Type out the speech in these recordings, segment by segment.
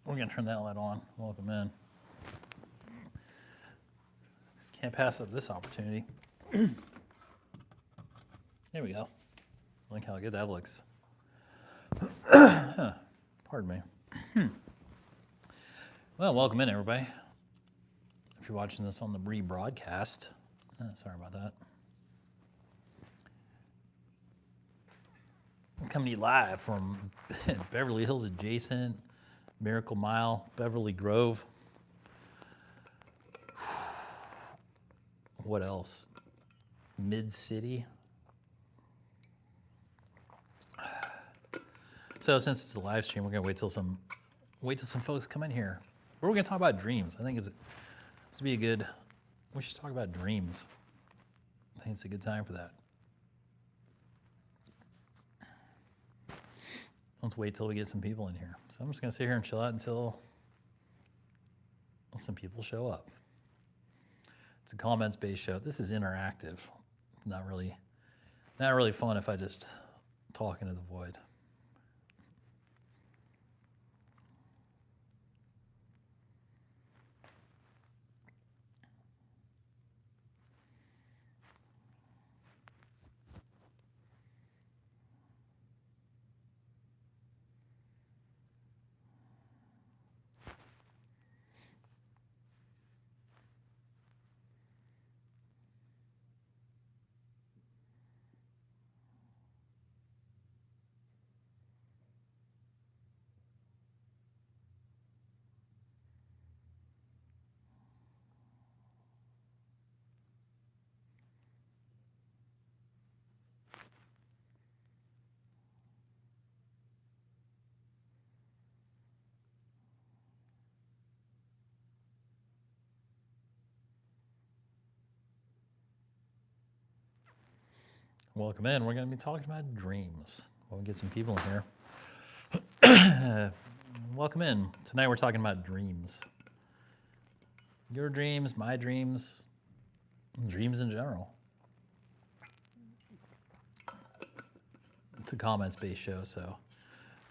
We're going to turn that light on. Welcome in. Can't pass up this opportunity. There we go. Look how good that looks. Pardon me. Well, welcome in, everybody. If you're watching this on the rebroadcast, sorry about that. I'm coming to you live from Beverly Hills adjacent, Miracle Mile, Beverly Grove. What else? Mid-City. So since it's a live stream, we're gonna wait till some folks come in here. We're gonna talk about dreams. I think this would be a good. We should talk about dreams. I think it's a good time for that. Let's wait till we get some people in here. So I'm just gonna sit here and chill out until some people show up. It's a comments-based show. This is interactive. It's not really fun if I just talk into the void. Welcome in. We're going to be talking about dreams. We'll get some people in here. Welcome in. Tonight we're talking about dreams. Your dreams, my dreams, dreams in general. It's a comments-based show, so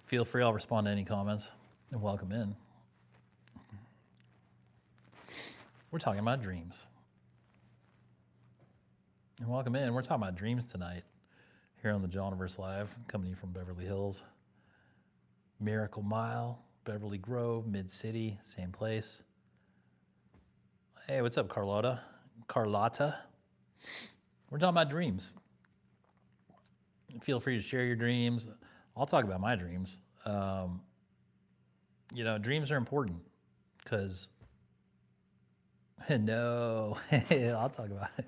feel free. I'll respond to any comments. And welcome in. We're talking about dreams. And welcome in. We're talking about dreams tonight here on the JOHNiVERSE Live, coming to you from Beverly Hills. Miracle Mile, Beverly Grove, Mid-City, same place. Hey, what's up, Carlotta? We're talking about dreams. Feel free to share your dreams. I'll talk about my dreams. Dreams are important because, no, I'll talk about it.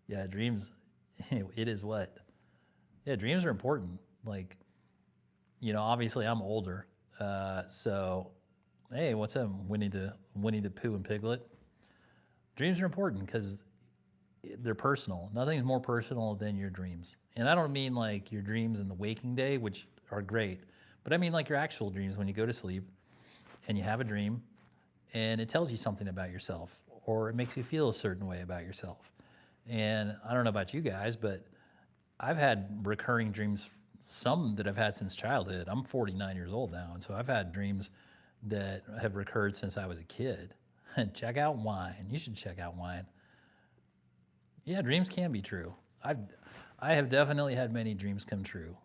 Yeah, dreams, it is what? Yeah, dreams are important. Like, obviously I'm older. So, hey, what's up, Winnie the Pooh and Piglet? Dreams are important because they're personal. Nothing's more personal than your dreams. And I don't mean like your dreams in the waking day, which are great, but I mean like your actual dreams when you go to sleep and you have a dream and it tells you something about yourself or it makes you feel a certain way about yourself. And I don't know about you guys, but I've had recurring dreams, some that I've had since childhood. I'm 49 years old now, and so I've had dreams that have recurred since I was a kid. And check out Wine. You should check out Wine. Yeah, dreams can be true. I have definitely had many dreams come true.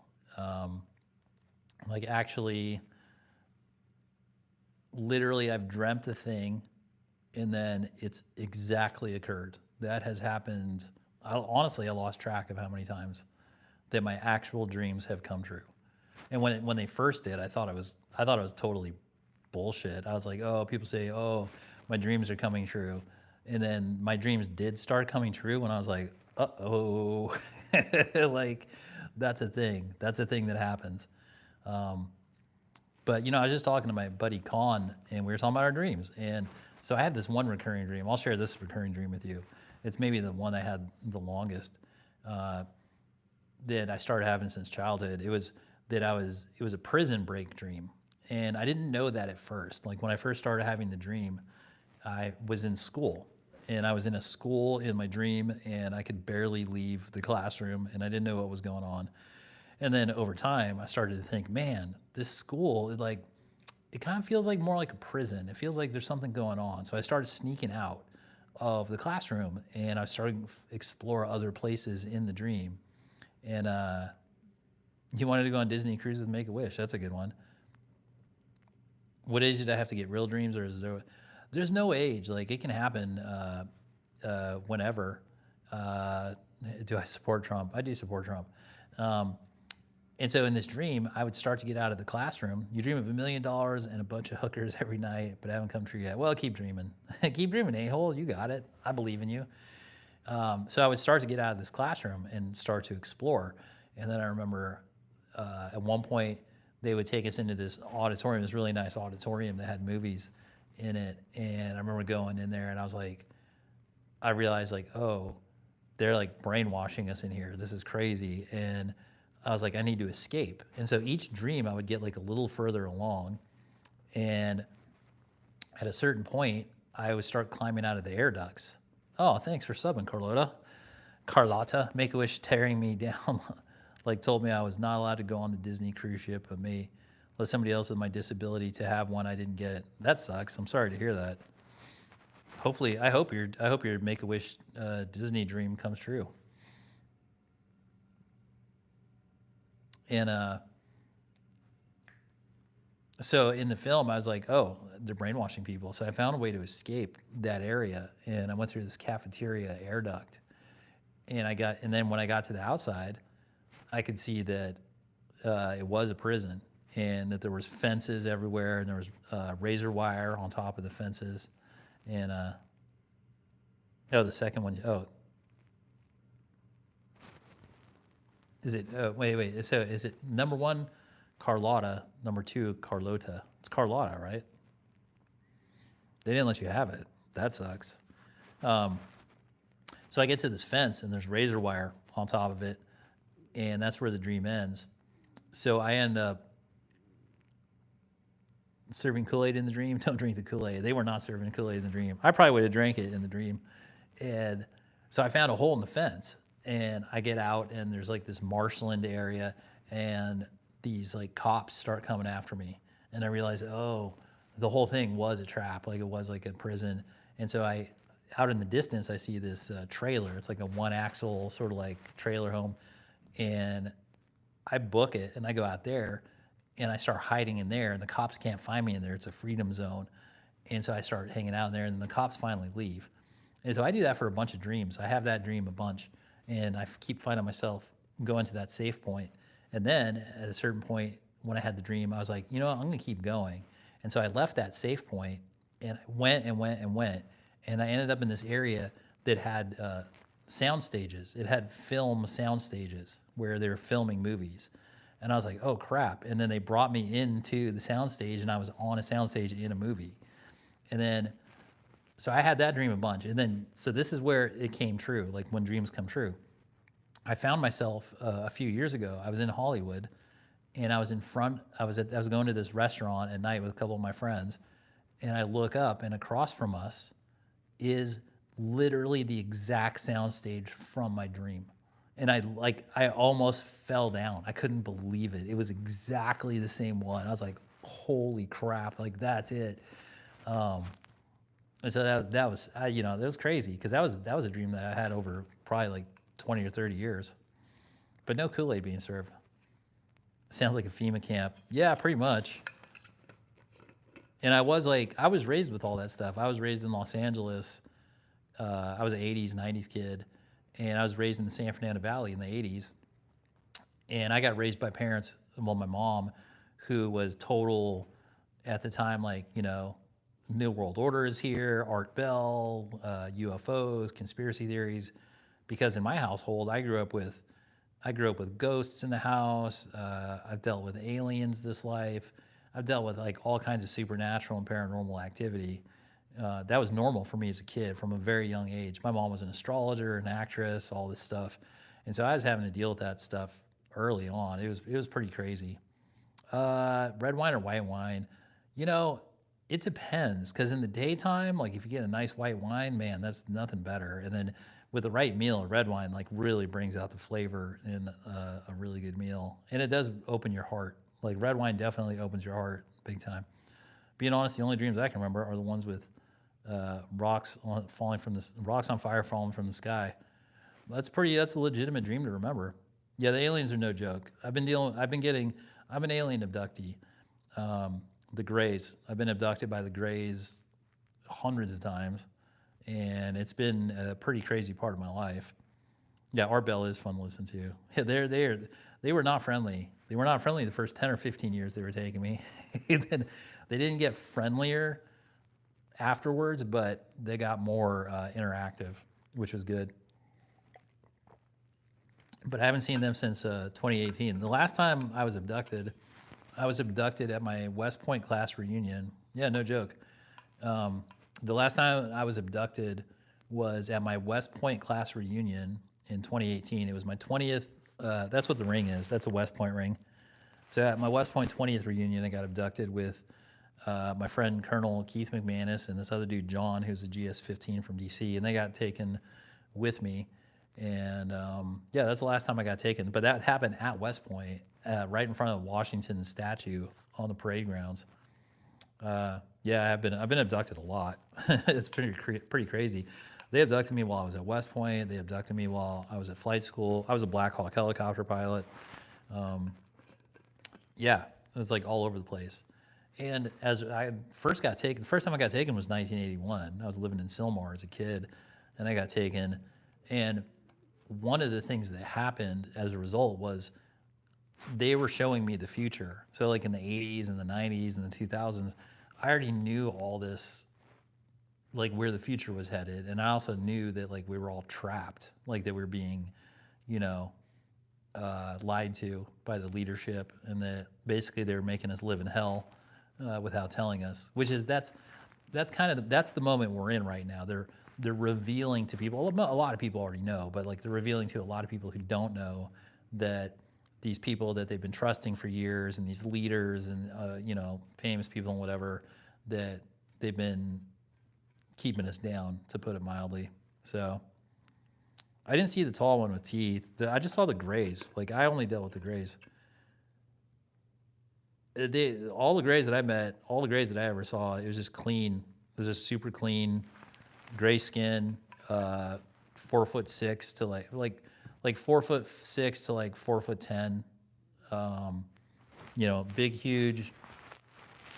Actually, literally, I've dreamt a thing, and then it's exactly occurred. That has happened. Honestly, I lost track of how many times that my actual dreams have come true. And when they first did, I thought it was totally bullshit. I was like, oh, people say, oh, my dreams are coming true, and then my dreams did start coming true, and I was like, uh-oh, like that's a thing. That's a thing that happens. But I was just talking to my buddy Con, and we were talking about our dreams, and so I have this one recurring dream. I'll share this recurring dream with you. It's maybe the one I had the longest that I started having since childhood. It was a prison break dream. And I didn't know that at first. Like when I first started having the dream, I was in school. And I was in a school in my dream and I could barely leave the classroom and I didn't know what was going on. And then over time, I started to think, man, this school, it kind of feels like more like a prison. It feels like there's something going on. So I started sneaking out of the classroom, and I was starting to explore other places in the dream. And he wanted to go on Disney cruise with Make-A-Wish. That's a good one. What age did I have to get real dreams, or is there? There's no age. Like it can happen whenever. Uh, do I support Trump? I do support Trump. Um, and so in this dream, I would start to get out of the classroom. You dream of $1 million and a bunch of hookers every night, but I haven't come true yet. Well, keep dreaming. Keep dreaming, a-hole. You got it. I believe in you. So I would start to get out of this classroom and start to explore. And then I remember at one point, they would take us into this auditorium, this really nice auditorium that had movies in it. And I remember going in there and I was like, I realized like, oh, they're like brainwashing us in here. This is crazy. And I was like, I need to escape. And so each dream I would get like a little further along. And at a certain point, I would start climbing out of the air ducts. Oh, thanks for subbing, Carlotta, Make-A-Wish tearing me down. Like told me I was not allowed to go on the Disney cruise ship, but me let somebody else with my disability to have one. I didn't get it. That sucks. I'm sorry to hear that. Hopefully, I hope your Make-A-Wish Disney dream comes true. And so in the film, I was like, oh, they're brainwashing people. So I found a way to escape that area, and I went through this cafeteria air duct, and then when I got to the outside, I could see that it was a prison, and that there was fences everywhere, and there was razor wire on top of the fences, and oh, the second one, oh, is it? Wait. So is it number one, Carlotta, number two, Carlota? It's Carlotta, right? They didn't let you have it. That sucks. So I get to this fence, and there's razor wire on top of it, and that's where the dream ends. So I end up serving Kool-Aid in the dream. Don't drink the Kool-Aid. They were not serving Kool-Aid in the dream. I probably would have drank it in the dream. And so I found a hole in the fence, and I get out, and there's like this marshland area, and these like cops start coming after me. And I realize, oh, the whole thing was a trap. Like it was like a prison. And so out in the distance, I see this trailer. It's like a one axle sort of like trailer home. And I book it, and I go out there, and I start hiding in there, and the cops can't find me in there. It's a freedom zone. And so I start hanging out in there, and then the cops finally leave. And so I do that for a bunch of dreams. I have that dream a bunch, and I keep finding myself going to that safe point. And then at a certain point, when I had the dream, I was like, you know what, I'm gonna keep going. And so I left that safe point, and I went and went and went. And I ended up in this area that had sound stages. It had film sound stages where they were filming movies. And I was like, oh crap. And then they brought me into the sound stage, and I was on a sound stage in a movie. And then, so I had that dream a bunch. And then, so this is where it came true, like when dreams come true. I found myself a few years ago, I was in Hollywood, and I was going to this restaurant at night with a couple of my friends, and I look up, and across from us is literally the exact sound stage from my dream. And I almost fell down. I couldn't believe it. It was exactly the same one. I was like, holy crap, like that's it. And so that was, that was crazy, because that was a dream that I had over probably like 20 or 30 years. But no Kool-Aid being served. Sounds like a FEMA camp. Yeah, pretty much. And I was raised with all that stuff. I was raised in Los Angeles. I was an 80s, 90s kid. And I was raised in the San Fernando Valley in the 80s. And I got raised by parents, well, my mom, who was total, at the time, like, New World Order is here, Art Bell, UFOs, conspiracy theories. Because in my household, I grew up with ghosts in the house. I've dealt with aliens this life. I've dealt with like all kinds of supernatural and paranormal activity. That was normal for me as a kid from a very young age. My mom was an astrologer, an actress, all this stuff. And so I was having to deal with that stuff early on. It was pretty crazy. Red wine or white wine? It depends, because in the daytime, like if you get a nice white wine, man, that's nothing better. And then with the right meal, red wine like really brings out the flavor in a really good meal. And it does open your heart. Like red wine definitely opens your heart big time. Being honest, the only dreams I can remember are the ones with rocks on fire falling from the sky. That's a legitimate dream to remember. Yeah, the aliens are no joke. I'm an alien abductee. The Greys. I've been abducted by the Greys hundreds of times, and it's been a pretty crazy part of my life. Yeah, Art Bell is fun to listen to. Yeah, they were not friendly. They were not friendly the first 10 or 15 years they were taking me. Then they didn't get friendlier afterwards, but they got more interactive, which was good. But I haven't seen them since 2018. The last time I was abducted at my West Point class reunion. Yeah, no joke. The last time I was abducted was at my West Point class reunion in 2018. It was my 20th. That's what the ring is. That's a West Point ring. So at my West Point 20th reunion, I got abducted with my friend Colonel Keith McManus and this other dude, John, who's a GS-15 from DC, and they got taken with me. And yeah, that's the last time I got taken. But that happened at West Point, right in front of Washington's statue on the parade grounds. Yeah, I've been abducted a lot. It's pretty crazy. They abducted me while I was at West Point. They abducted me while I was at flight school. I was a Black Hawk helicopter pilot. Yeah, it was like all over the place. And as I first got taken, the first time I got taken was 1981. I was living in Sylmar as a kid, and I got taken. And one of the things that happened as a result was they were showing me the future. So like in the 80s and the 90s and the 2000s, I already knew all this, like where the future was headed. And I also knew that like we were all trapped, like that we were being, you know, lied to by the leadership, and that basically they were making us live in hell without telling us, which is, that's the moment we're in right now. They're revealing to people, a lot of people already know, but like they're revealing to a lot of people who don't know that these people that they've been trusting for years and these leaders and, you know, famous people and whatever, that they've been keeping us down, to put it mildly. So I didn't see the tall one with teeth. I just saw the Greys. Like I only dealt with the Greys. All the Greys that I met, all the Greys that I ever saw, it was just clean. It was just super clean, gray skin, 4'6" to like 4'6" to like 4'10". You know, big, huge,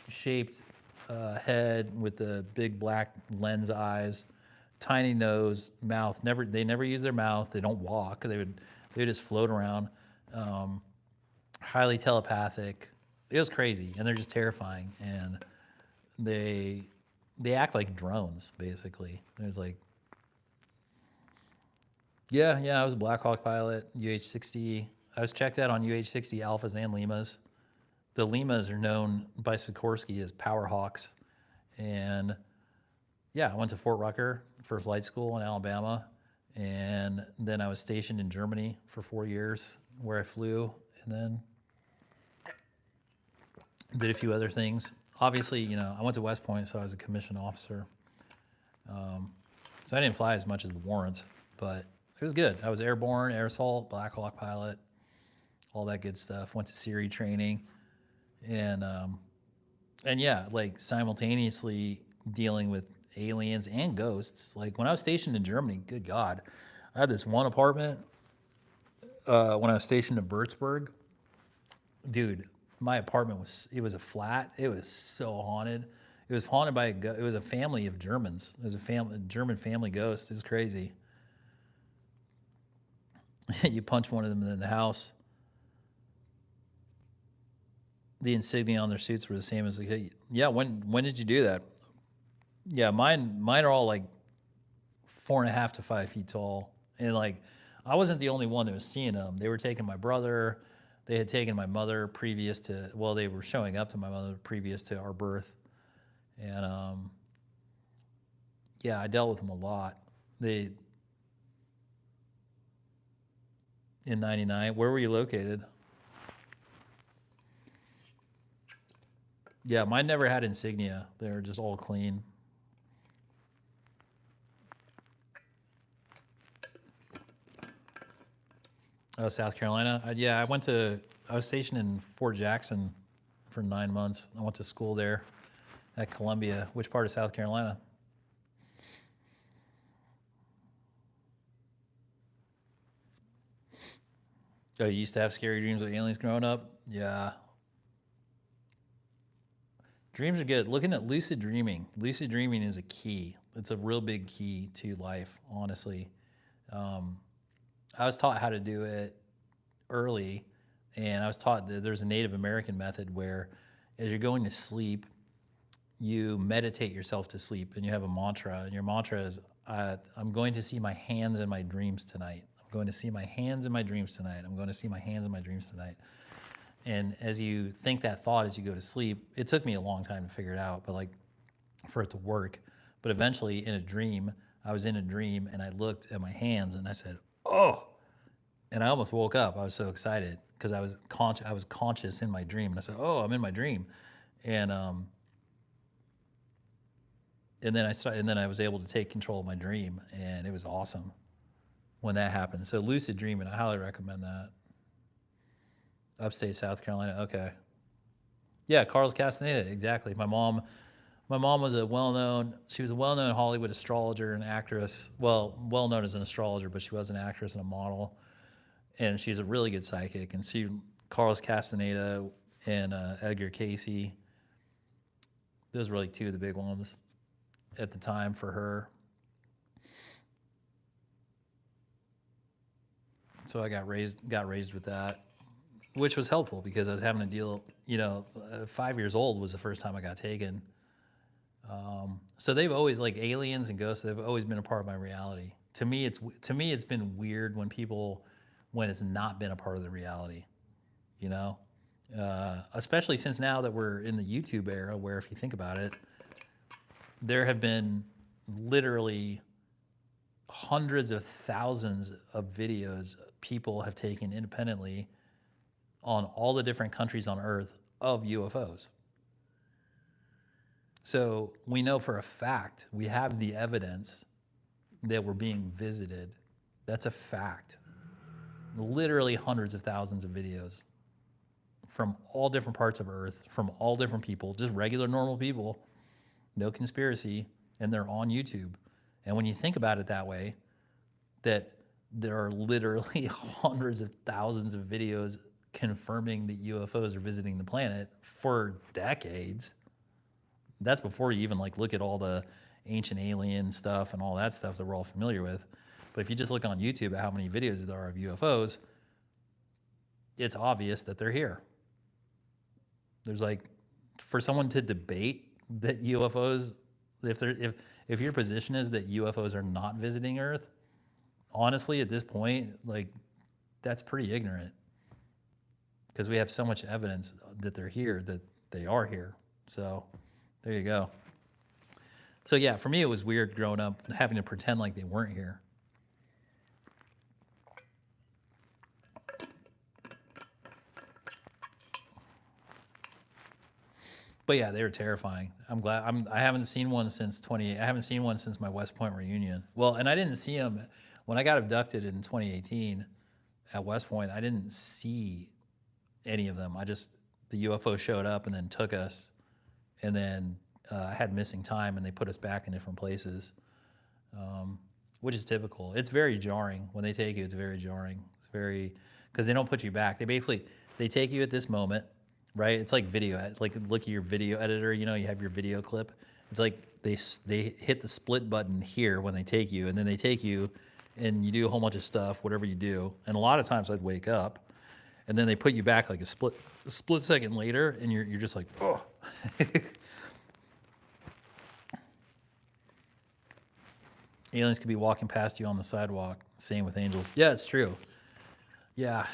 shaped head with the big black lens eyes, tiny nose, mouth. They never use their mouth. They don't walk. They would just float around. Highly telepathic. It was crazy, and they're just terrifying. And they act like drones, basically. There's like, yeah, I was a Black Hawk pilot, UH-60. I was checked out on UH-60 Alphas and Limas. The Limas are known by Sikorsky as Power Hawks. And yeah, I went to Fort Rucker for flight school in Alabama. And then I was stationed in Germany for 4 years, where I flew, and then did a few other things. Obviously, you know, I went to West Point, so I was a commissioned officer. So I didn't fly as much as the warrants, but it was good. I was airborne, air assault, Black Hawk pilot, all that good stuff. Went to Siri training, and yeah, like simultaneously dealing with aliens and ghosts. Like when I was stationed in Germany, good God, I had this one apartment when I was stationed in Würzburg. Dude, my apartment was a flat. It was so haunted. It was haunted by it was a family of Germans. It was a German family ghost. It was crazy. You punch one of them in the house. The insignia on their suits were the same as like, hey, yeah. When did you do that? Yeah, mine are all like 4.5 to 5 feet tall, and like I wasn't the only one that was seeing them. They were taking my brother. They had taken my mother previous to, well, they were showing up to my mother previous to our birth. And yeah, I dealt with them a lot. In 99, where were you located? Yeah, mine never had insignia. They were just all clean. Oh, South Carolina? Yeah, I was stationed in Fort Jackson for 9 months. I went to school there. at Columbia. Which part of South Carolina? Oh, you used to have scary dreams with aliens growing up? Yeah. Dreams are good. Looking at lucid dreaming. Lucid dreaming is a key. It's a real big key to life, honestly. I was taught how to do it early, and I was taught that there's a Native American method where as you're going to sleep, you meditate yourself to sleep, and you have a mantra, and your mantra is, I'm going to see my hands in my dreams tonight. I'm going to see my hands in my dreams tonight. I'm going to see my hands in my dreams tonight. And as you think that thought as you go to sleep, it took me a long time to figure it out, but like for it to work. But eventually in a dream, I was in a dream and I looked at my hands and I said, oh, and I almost woke up. I was so excited because I was conscious in my dream. And I said, oh, I'm in my dream. And then I was able to take control of my dream, and it was awesome when that happened. So lucid dreaming, I highly recommend that. Upstate South Carolina, okay. Yeah, Carlos Castaneda, exactly. My mom was she was a well-known Hollywood astrologer and actress. Well known as an astrologer, but she was an actress and a model. And she's a really good psychic. And Carlos Castaneda and Edgar Casey, those were like two of the big ones at the time for her. So I got raised with that, which was helpful because I was having to deal, 5 years old was the first time I got taken. So they've always, like aliens and ghosts, they've always been a part of my reality. To me, it's been weird when it's not been a part of the reality, especially since now that we're in the YouTube era, where if you think about it, there have been literally hundreds of thousands of videos people have taken independently on all the different countries on Earth of UFOs. So we know for a fact, we have the evidence that we're being visited. That's a fact. Literally hundreds of thousands of videos from all different parts of Earth, from all different people, just regular normal people, no conspiracy, and they're on YouTube. And when you think about it that way, that there are literally hundreds of thousands of videos confirming that UFOs are visiting the planet for decades. That's before you even look at all the ancient alien stuff and all that stuff that we're all familiar with. But if you just look on YouTube at how many videos there are of UFOs, it's obvious that they're here. There's for someone to debate that UFOs, if your position is that UFOs are not visiting Earth, honestly, at this point, that's pretty ignorant. Because we have so much evidence that they're here, that they are here. So there you go. So yeah, for me, it was weird growing up and having to pretend like they weren't here. But yeah, they were terrifying. I'm glad. I haven't seen one since I haven't seen one since my West Point reunion. Well, and I didn't see them when I got abducted in 2018 at West Point. I didn't see any of them. The UFO showed up and then took us, and then I had missing time, and they put us back in different places, which is typical. It's very jarring when they take you. It's very jarring. It's very, because they don't put you back. They take you at this moment. Right, it's like video. Look at your video editor. You have your video clip. It's like they hit the split button here when they take you, and then they take you, and you do a whole bunch of stuff, whatever you do. And a lot of times I'd wake up, and then they put you back like a split second later, and you're just like, oh. Aliens could be walking past you on the sidewalk. Same with angels. Yeah, it's true. Yeah,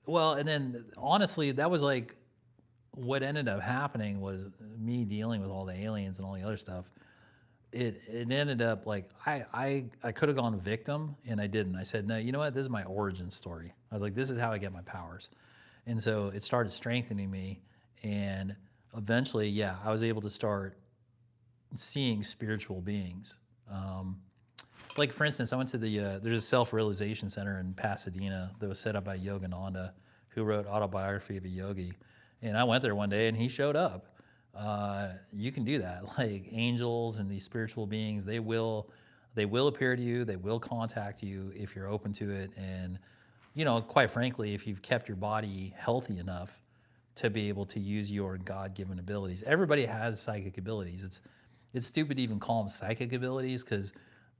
well, and then honestly, that was what ended up happening was me dealing with all the aliens and all the other stuff. It ended up I could have gone victim, and I didn't. I said, no, you know what? This is my origin story. I was like, this is how I get my powers. And so it started strengthening me. And eventually, yeah, I was able to start seeing spiritual beings. For instance, I went to there's a self-realization center in Pasadena that was set up by Yogananda, who wrote Autobiography of a Yogi. And I went there one day, and he showed up. you can do that. Like angels and these spiritual beings, they will appear to you, they will contact you if you're open to it. And, you know, quite frankly, if you've kept your body healthy enough to be able to use your God-given abilities. Everybody has psychic abilities. It's stupid to even call them psychic abilities because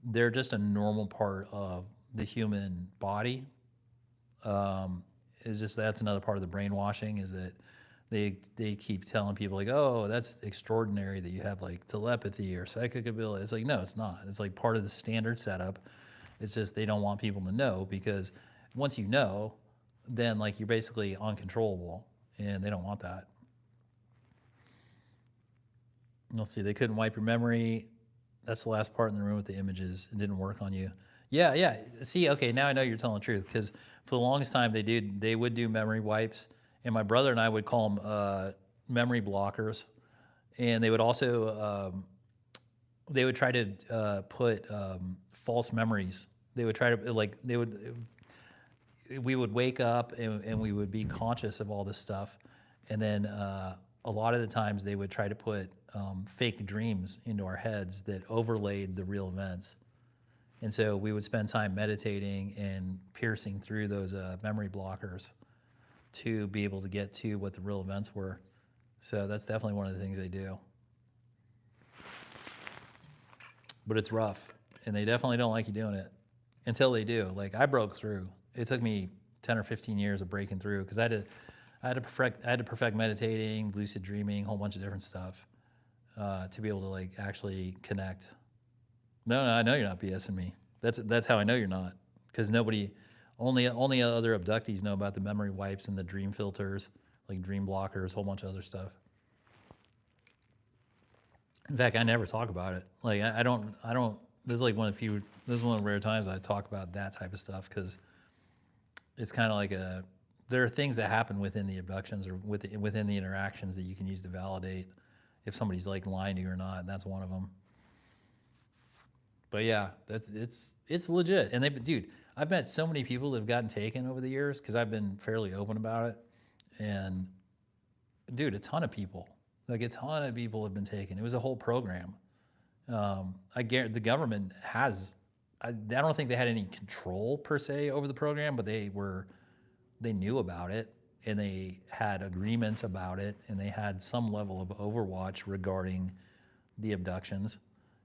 they're just a normal part of the human body. Is just that's another part of the brainwashing is that they keep telling people like, oh, that's extraordinary that you have like telepathy or psychic ability. It's like, no, it's not. It's like part of the standard setup. It's just they don't want people to know because once you know, then like you're basically uncontrollable, and they don't want that. You'll see they couldn't wipe your memory. That's the last part in the room with the images. It didn't work on you. Yeah, yeah. See, okay, now I know you're telling the truth because for the longest time they would do memory wipes, and my brother and I would call them memory blockers, and they would also they would try to put false memories. They would try to like they would we would wake up and we would be conscious of all this stuff, and then a lot of the times they would try to put fake dreams into our heads that overlaid the real events. And so we would spend time meditating and piercing through those memory blockers to be able to get to what the real events were. So that's definitely one of the things they do. But it's rough, and they definitely don't like you doing it until they do. Like I broke through. It took me 10 or 15 years of breaking through because I had to perfect meditating, lucid dreaming, a whole bunch of different stuff to be able to like actually connect. No, I know you're not BSing me. That's how I know you're not, because only other abductees know about the memory wipes and the dream filters, like dream blockers, a whole bunch of other stuff. In fact, I never talk about it. Like I don't. This is like one of the few. This is one of the rare times I talk about that type of stuff because it's kind of like there are things that happen within the abductions or within the interactions that you can use to validate if somebody's like lying to you or not, and that's one of them. But yeah, it's legit. And dude, I've met so many people that have gotten taken over the years because I've been fairly open about it. And dude, a ton of people have been taken. It was a whole program. I guarantee the government has. I don't think they had any control per se over the program, but they knew about it and they had agreements about it and they had some level of overwatch regarding the abductions.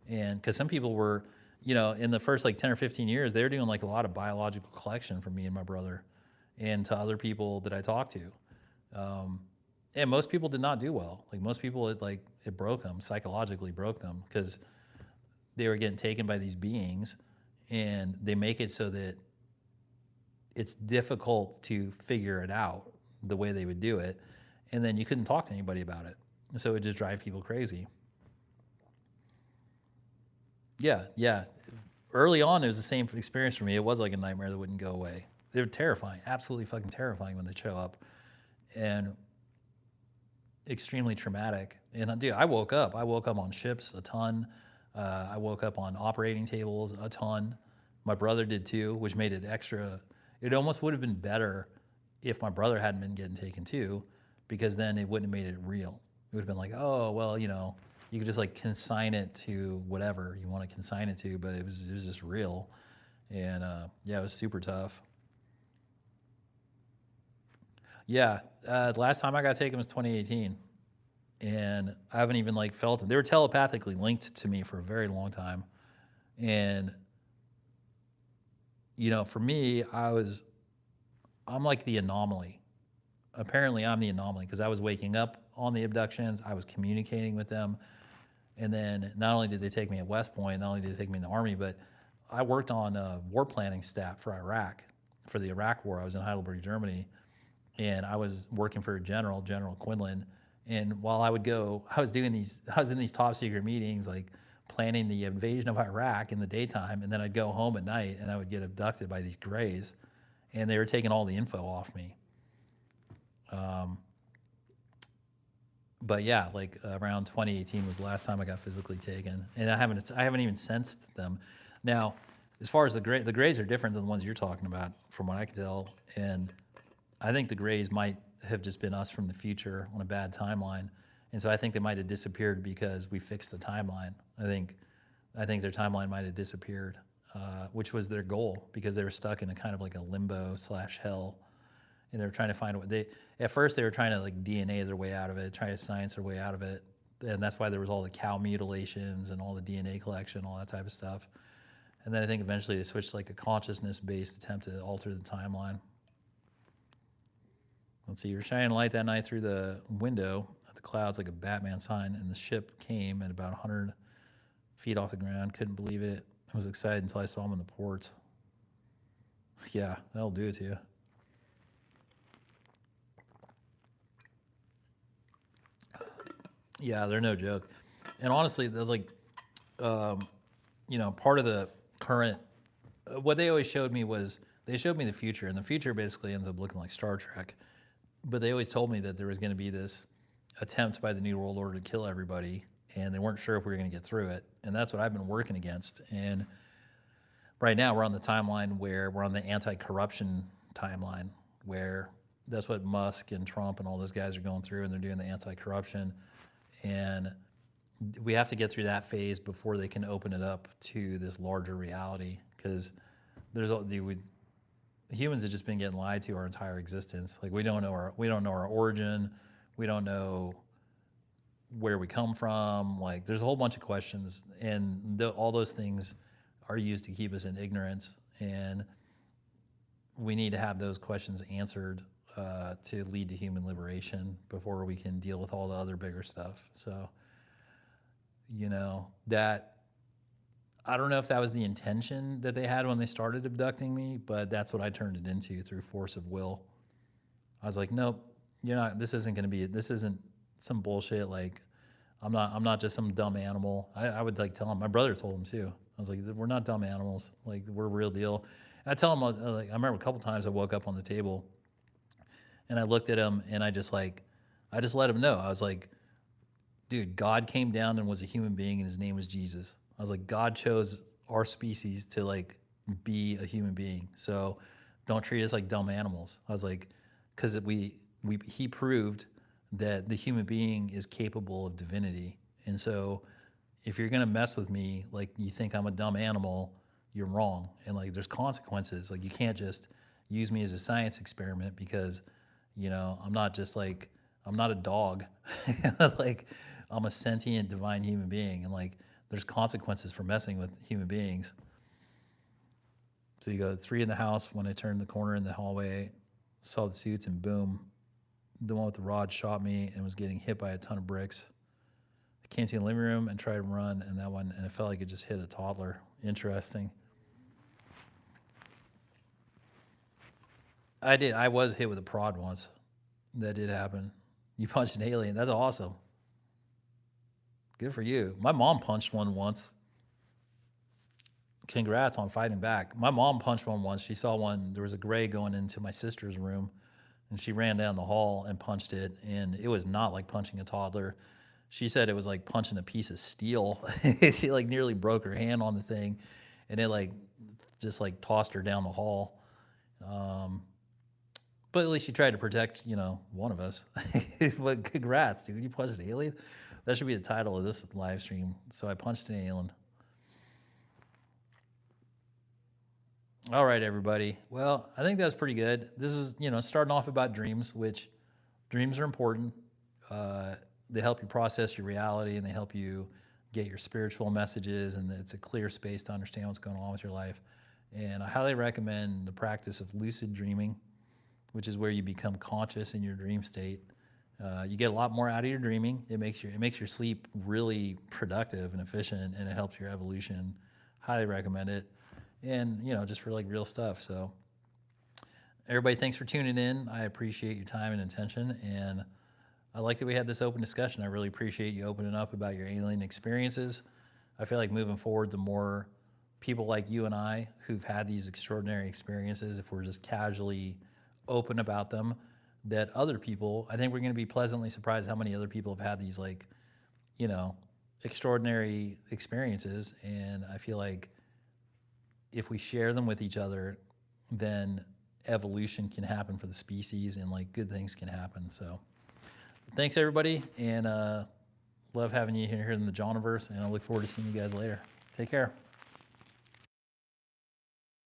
And because some people were, you know, in the first like 10 or 15 years, they were doing like a lot of biological collection for me and my brother and to other people that I talked to. And most people did not do well. Like most people, it broke them, psychologically broke them because they were getting taken by these beings, and they make it so that it's difficult to figure it out the way they would do it. And then you couldn't talk to anybody about it. And so it just drive people crazy. Yeah. Early on, it was the same experience for me. It was like a nightmare that wouldn't go away. They were terrifying, absolutely fucking terrifying when they show up, and extremely traumatic. And dude, I woke up on ships a ton. I woke up on operating tables a ton. My brother did too, which made it extra. It almost would have been better if my brother hadn't been getting taken too, because then it wouldn't have made it real. It would have been like, oh, well, you know, you could just like consign it to whatever you want to consign it to, but it was just real. And yeah, it was super tough. Yeah, the last time I got taken was 2018, and I haven't even like felt it. They were telepathically linked to me for a very long time, and you know, for me, I'm like the anomaly. Apparently, I'm the anomaly because I was waking up on the abductions, I was communicating with them, and then not only did they take me at West Point, not only did they take me in the Army, but I worked on war planning staff for Iraq, for the Iraq War. I was in Heidelberg, Germany, and I was working for General Quinlan. And while I was in these top secret meetings, like planning the invasion of Iraq in the daytime, and then I'd go home at night and I would get abducted by these grays, and they were taking all the info off me. But yeah, like around 2018 was the last time I got physically taken, and I haven't even sensed them. Now, as far as the grays are different than the ones you're talking about, from what I can tell, and I think the grays might have just been us from the future on a bad timeline, And so I think they might have disappeared because we fixed the timeline. I think their timeline might have disappeared, which was their goal, because they were stuck in a kind of like a limbo / hell, and they were trying to find what at first they were trying to like DNA their way out of it, try to science their way out of it, and that's why there was all the cow mutilations and all the DNA collection, all that type of stuff. And then I think eventually they switched to like a consciousness-based attempt to alter the timeline. Let's see, you're shining light that night through the window at the clouds like a Batman sign, and the ship came at about 100 feet off the ground. Couldn't believe it. I was excited until I saw them in the port. Yeah, that'll do it to you. Yeah, they're no joke. And honestly, they're like, part of the current, what they always showed me was, they showed me the future, and the future basically ends up looking like Star Trek. But they always told me that there was going to be this attempt by the New World Order to kill everybody, and they weren't sure if we were going to get through it. And that's what I've been working against. And right now we're on the timeline where we're on the anti-corruption timeline, where that's what Musk and Trump and all those guys are going through, and they're doing the anti-corruption. And we have to get through that phase before they can open it up to this larger reality, because humans have just been getting lied to our entire existence. Like we don't know our origin, we don't know where we come from. Like there's a whole bunch of questions, and all those things are used to keep us in ignorance, and we need to have those questions answered to lead to human liberation before we can deal with all the other bigger stuff. So, that, I don't know if that was the intention that they had when they started abducting me, but that's what I turned it into through force of will. I was like, nope, this isn't some bullshit. Like, I'm not just some dumb animal. I would like tell him, my brother told him too. I was like, we're not dumb animals. Like, we're real deal. And I tell him, like, I remember a couple times I woke up on the table and I looked at him and I just let him know. I was like, dude, God came down and was a human being and his name was Jesus. I was like, God chose our species to like be a human being. So don't treat us like dumb animals. I was like, because he proved that the human being is capable of divinity. And so if you're going to mess with me, like you think I'm a dumb animal, you're wrong. And like, there's consequences. Like you can't just use me as a science experiment, because, I'm not a dog. Like I'm a sentient divine human being. And like, there's consequences for messing with human beings. So you go 3 in the house. When I turned the corner in the hallway, saw the suits, and boom, the one with the rod shot me and was getting hit by a ton of bricks. I came to the living room and tried to run, and it felt like it just hit a toddler. Interesting. I was hit with a prod once. That did happen. You punched an alien. That's awesome. Good for you. My mom punched one once. Congrats on fighting back. My mom punched one once. She saw one. There was a gray going into my sister's room, and she ran down the hall and punched it, and it was not like punching a toddler. She said it was like punching a piece of steel. She like nearly broke her hand on the thing, and it like just like tossed her down the hall. But at least she tried to protect, one of us. But congrats, dude. You punched an alien? That should be the title of this live stream. So I punched an alien. All right, everybody. Well, I think that's pretty good. This is, starting off about dreams, which dreams are important. They help you process your reality, and they help you get your spiritual messages, and it's a clear space to understand what's going on with your life. And I highly recommend the practice of lucid dreaming, which is where you become conscious in your dream state. You get a lot more out of your dreaming. It makes your sleep really productive and efficient, and it helps your evolution. Highly recommend it. And, just for like real stuff. So everybody, thanks for tuning in. I appreciate your time and attention. And I like that we had this open discussion. I really appreciate you opening up about your alien experiences. I feel like moving forward, the more people like you and I who've had these extraordinary experiences, if we're just casually open about them, that other people, I think we're going to be pleasantly surprised how many other people have had these like, extraordinary experiences. And I feel like if we share them with each other, then evolution can happen for the species, and like good things can happen. So thanks everybody, and love having you here in the JOHNiVERSE, and I look forward to seeing you guys later. Take care.